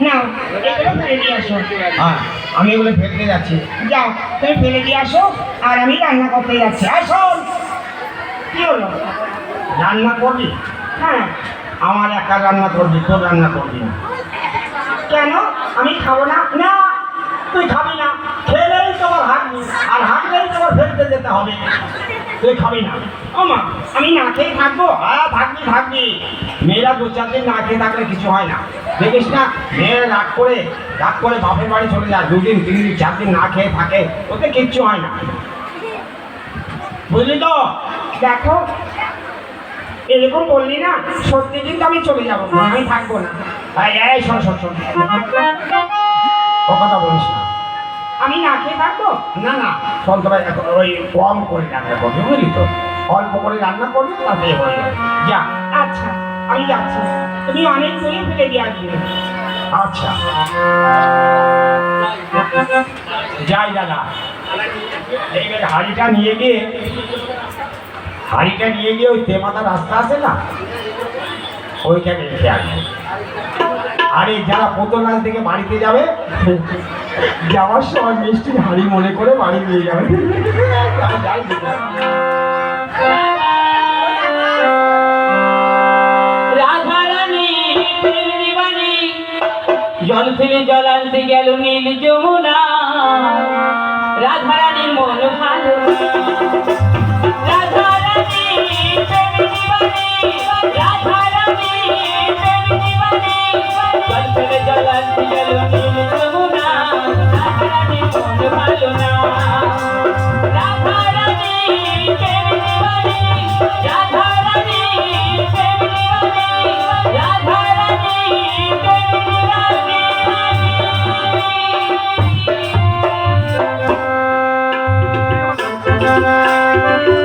নাও এগুলো ফেলে দিয়ে আসো। হ্যাঁ, আমি এগুলো ফেলতে যাচ্ছি। যাও তুমি ফেলে দিয়ে আসো আর আমি রান্না করতে যাচ্ছি। আর শোন, কি হলো? রান্না করবি? হ্যাঁ। আমার একা রান্না করবি, তোর রান্না করবি না? কেন? আমি খাবো না? না, তুই খাবি না। খেলেই তোমার হাঁটবি, আর হাঁটলেই তোমার ফেলতে যেতে হবে। তুই খাবি না? ও মা, আমি না খেয়ে থাকবো? হ্যাঁ, থাকবি। মেয়েরা 2-4 দিন না খেয়ে থাকলে কিছু হয় না। দেখিস না, মেয়েরা রাগ করে বাপের বাড়ি চলে যায়, 2 দিন 3 দিন 4 দিন না খেয়ে থাকে, ওতে কিচ্ছু হয় না। বুঝলি তো? দেখো, এরকম বললি না, সত্যি কিন্তু আমি চলে যাবো, আমি থাকবো না। এই শোন, ও কথা বলিস না। আমি না খেয়ে থাকবো? না, শোন, তবে ওই কম করে রান্না করবি, বুঝলি তো? অল্প করে রান্না করবি, তাতে হয়ে যাবে। যা। আচ্ছা, আমি যাচ্ছি। তুমি অনেক দূরে ফেলে দিয়ে আসবে। আচ্ছা, যাই দাদা। এইবার হাঁড়িটা নিয়ে গিয়ে ওই তেমাতা রাস্তা আছে না, ওইখানে রেখে আসবো। আর এই যারা পোতলাল থেকে বাড়িতে যাবে, যাওয়ার সময় মিষ্টির হাঁড়ি মনে করে বাড়ি নিয়ে যাবে। জল ফেলে জল আনতে গেল নীল যমুনা, রাধারানীর মন ভালো। রাধারানী প্রেম দিবানী, রাধারানী প্রেম দিবানী, জল ফেলে জল আনতে গেল নীল যমুনা, রাধারানীর মন ভালো না। রাধারানী প্রেম দিবানী, রাধারানী প্রেম দিবানী, রাধারানী প্রেম দিবানী। Thank you.